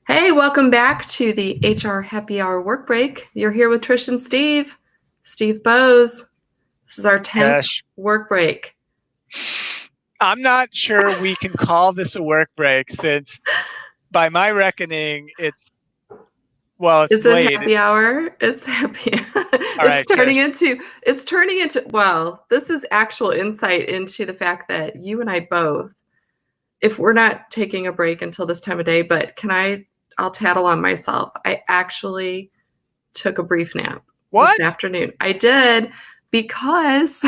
Hey, welcome back to the HR Happy Hour Work Break. You're here with Trish and Steve Bose. This is our 10th Gosh, work break. I'm not sure we can call this a work break since, by my reckoning, it's Is it late. happy hour? It's happy. All right, Trish. It's turning into, well, this is actual insight into the fact that you and I both, if we're not taking a break until this time of day, but I'll tattle on myself. I actually took a brief nap What? this afternoon. I did because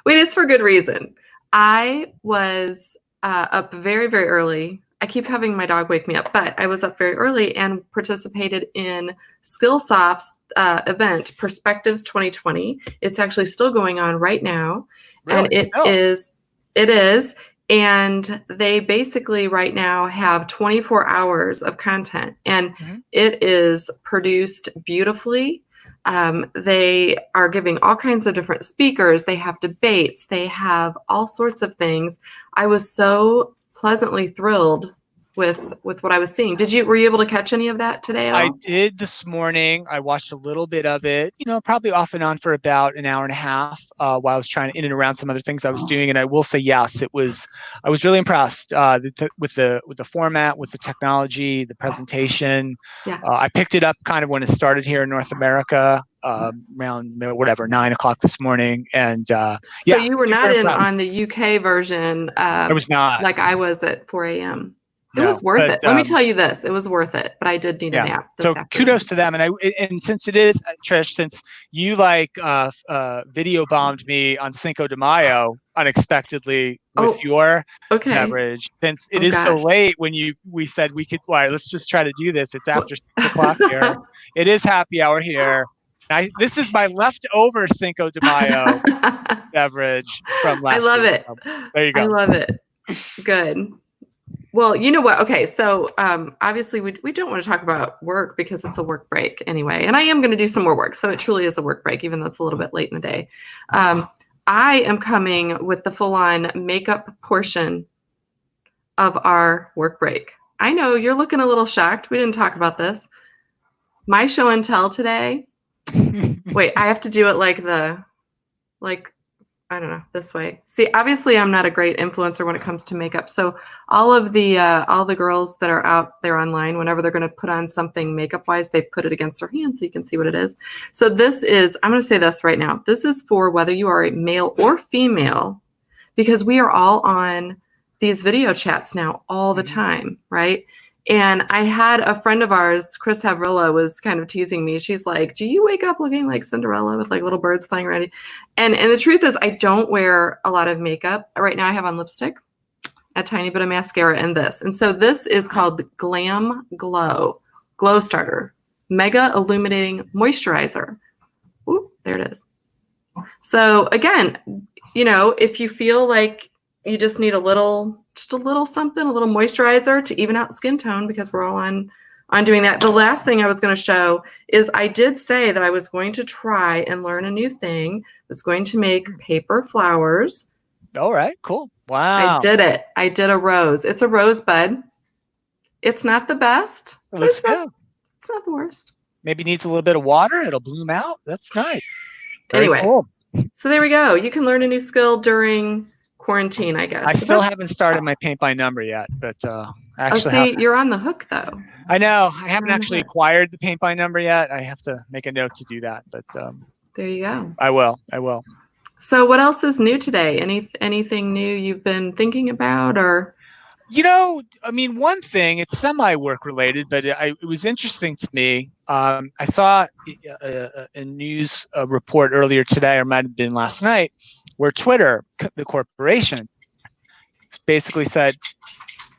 wait, it's for good reason. I was up very, very early. I keep having my dog wake me up, but I was up very early and participated in Skillsoft's event, Perspectives 2020. It's actually still going on right now. Really? And it is. And they basically right now have 24 hours of content, and it is produced beautifully. They are giving all kinds of different speakers. They have debates. They have all sorts of things. I was so pleasantly thrilled with what I was seeing. Were you able to catch any of that today at all? I did this morning. I watched a little bit of it, probably off and on for about an hour and a half while I was trying to in and around some other things I was doing. And I will say, yes, I was really impressed with the format, with the technology, the presentation. Yeah. I picked it up kind of when it started here in North America around 9:00 this morning. And so you were not in on the UK version. I was not. Like I was at 4 a.m. It No, was worth it. Let me tell you this. It was worth it, but I did need a nap this afternoon. Kudos to them. And since it is, Trish, since you video bombed me on Cinco de Mayo unexpectedly with your beverage, since it is so late when we said we could, let's just try to do this. It's after 6:00 here. It is happy hour here. This is my leftover Cinco de Mayo beverage from last week. I love it. There you go. I love it. Good. Well, you know what? Okay, so obviously we don't want to talk about work because it's a work break anyway. And I am going to do some more work. So it truly is a work break, even though it's a little bit late in the day. I am coming with the full-on makeup portion of our work break. I know you're looking a little shocked. We didn't talk about this. My show and tell today. Wait, I have to do it I don't know, this way. See, obviously I'm not a great influencer when it comes to makeup. So all the girls that are out there online, whenever they're going to put on something makeup wise, they put it against their hand so you can see what it is. So I'm going to say this right now. This is for whether you are a male or female, because we are all on these video chats now all the time, right? And I had a friend of ours, Chris Havrilla, was kind of teasing me. She's like, do you wake up looking like Cinderella with like little birds flying around you? And the truth is I don't wear a lot of makeup. Right now I have on lipstick, a tiny bit of mascara, and this. And so this is called Glam Glow Starter Mega Illuminating Moisturizer. Ooh, there it is. So again, if you feel like you just need a little something, a little moisturizer to even out skin tone, because we're all on doing that. The last thing I was going to show is I did say that I was going to try and learn a new thing. I was going to make paper flowers. All right, cool. Wow. I did it. I did a rose. It's a rosebud. It's not the best. It looks good. It's not the worst. Maybe needs a little bit of water. It'll bloom out. That's nice. Anyway, cool. So there we go. You can learn a new skill during quarantine, I guess. I still haven't started my paint by number yet, but actually, you're on the hook though. I know. I haven't actually acquired the paint by number yet. I have to make a note to do that, but there you go. I will. So what else is new today? Anything new you've been thinking about, or? One thing, it's semi-work related, but it was interesting to me. I saw a news report earlier today, or might have been last night, where Twitter, the corporation, basically said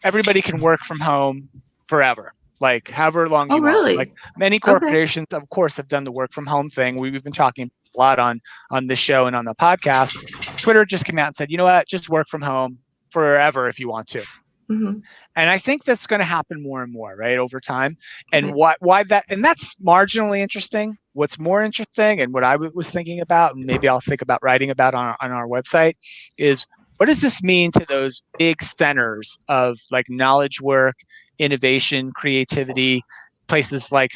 everybody can work from home forever, like however long you want. Like many corporations, of course, have done the work from home thing. We've been talking a lot on this show and on the podcast. Twitter just came out and said, you know what, just work from home forever if you want to. Mm-hmm. And I think that's going to happen more and more, right, over time. And why that? And that's marginally interesting. What's more interesting, and what I was thinking about, and maybe I'll think about writing about on our website, is what does this mean to those big centers of like knowledge work, innovation, creativity, places like,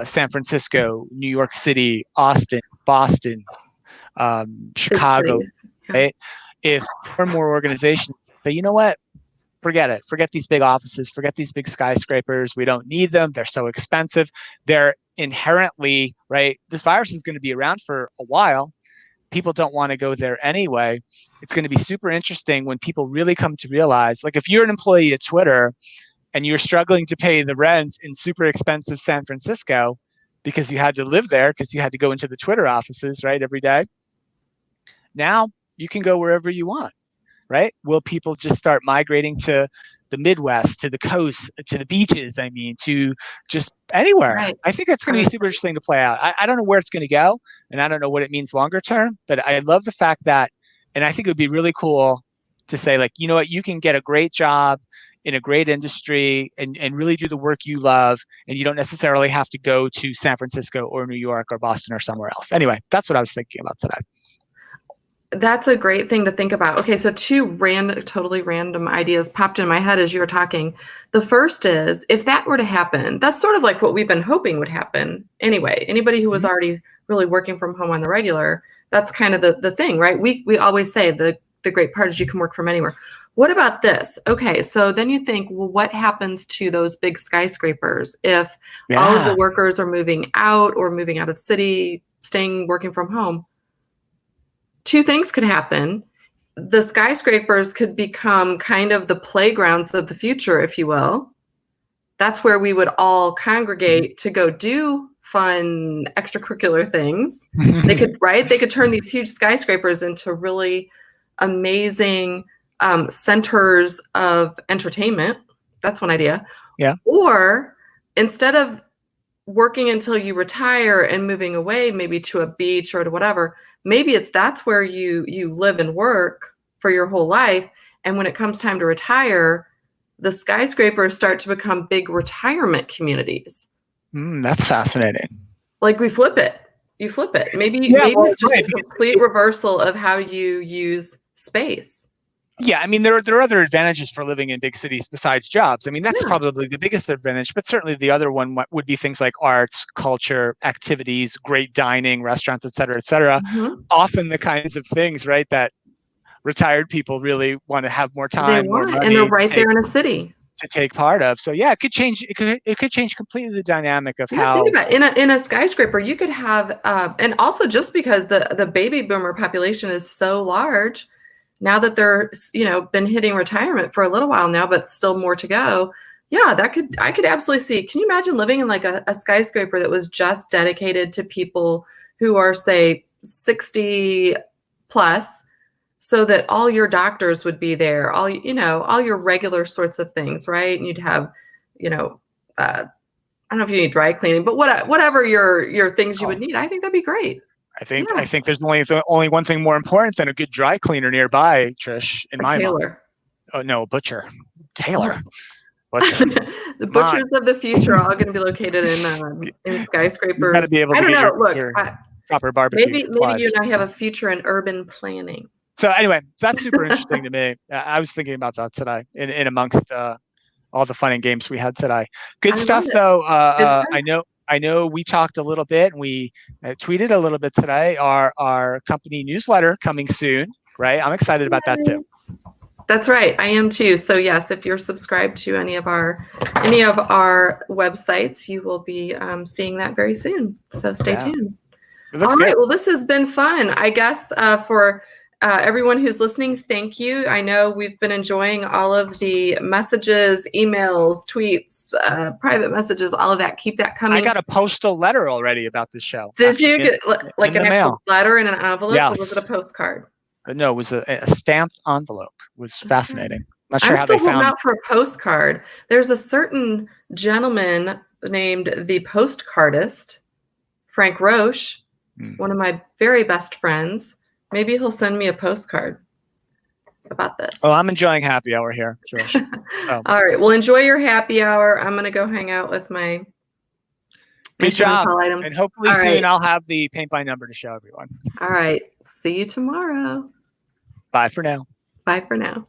San Francisco, New York City, Austin, Boston, Big Chicago, cities. Yeah. right? If more and more organizations say, you know what, forget it. Forget these big offices. Forget these big skyscrapers. We don't need them. They're so expensive. They're inherently, right? This virus is going to be around for a while. People don't want to go there anyway. It's going to be super interesting when people really come to realize, like if you're an employee at Twitter and you're struggling to pay the rent in super expensive San Francisco because you had to live there because you had to go into the Twitter offices, right, every day. Now you can go wherever you want. Right? Will people just start migrating to the Midwest, to the coast, to the beaches? I mean, to just anywhere. Right. I think that's going to be super interesting to play out. I don't know where it's going to go, and I don't know what it means longer term, but I love the fact that, and I think it would be really cool to say, like, you know what, you can get a great job in a great industry and really do the work you love, and you don't necessarily have to go to San Francisco or New York or Boston or somewhere else. Anyway, that's what I was thinking about today. That's a great thing to think about. Okay, so two totally random ideas popped in my head as you were talking. The first is, if that were to happen, that's sort of like what we've been hoping would happen anyway. Anybody who was already really working from home on the regular, that's kind of the thing, right? We always say the great part is you can work from anywhere. What about this? Okay, so then you think, well, what happens to those big skyscrapers if all of the workers are moving out or moving out of the city, working from home? Two things could happen. The skyscrapers could become kind of the playgrounds of the future, if you will. That's where we would all congregate to go do fun extracurricular things. They could, right? They could turn these huge skyscrapers into really amazing centers of entertainment. That's one idea. Yeah. Or instead of working until you retire and moving away, maybe to a beach or to whatever, maybe that's where you live and work for your whole life. And when it comes time to retire, the skyscrapers start to become big retirement communities. That's fascinating. Like you flip it. Maybe it's just a complete reversal of how you use space. Yeah, I mean, there are other advantages for living in big cities besides jobs. I mean, that's probably the biggest advantage, but certainly the other one would be things like arts, culture, activities, great dining, restaurants, et cetera, et cetera. Mm-hmm. Often the kinds of things, right, that retired people really want to have more time, more money, and they're right there in a city to take part of. So yeah, it could change. It could change completely the dynamic of how. Think about it. In a skyscraper, you could have, and also just because the baby boomer population is so large. Now that they're, been hitting retirement for a little while now, but still more to go. Yeah, I could absolutely see. Can you imagine living in like a skyscraper that was just dedicated to people who are, say, 60 plus, so that all your doctors would be there, all your regular sorts of things, right? And you'd have, I don't know if you need dry cleaning, but whatever your things you would need, I think that'd be great. I think there's only one thing more important than a good dry cleaner nearby, Trish, in my mind. Oh no, butcher. Taylor. Butcher. The butchers of the future are all going to be located in skyscrapers. You got to be able to get your proper barbecue. Maybe you and I have a future in urban planning. So anyway, that's super interesting to me. I was thinking about that today in amongst all the fun and games we had today. Good stuff, though. I know we talked a little bit and we tweeted a little bit today. Our company newsletter coming soon, right? I'm excited about that too. That's right. I am too. So yes, if you're subscribed to any of our websites, you will be seeing that very soon. So stay tuned. All right. Well, this has been fun. I guess for everyone who's listening, thank you. I know we've been enjoying all of the messages, emails, tweets, private messages, all of that. Keep that coming. I got a postal letter already about this show. Did you get like an actual letter in an envelope? Yes. Or was it a postcard? No, it was a stamped envelope. It was fascinating. Not sure I'm how still they found holding out for a postcard. There's a certain gentleman named the Postcardist, Frank Roche, one of my very best friends. Maybe he'll send me a postcard about this. Oh, I'm enjoying happy hour here, Trish. So. All right. Well, enjoy your happy hour. I'm going to go hang out with my good job. Items. And hopefully soon I'll have the paint by number to show everyone. All right. See you tomorrow. Bye for now. Bye for now.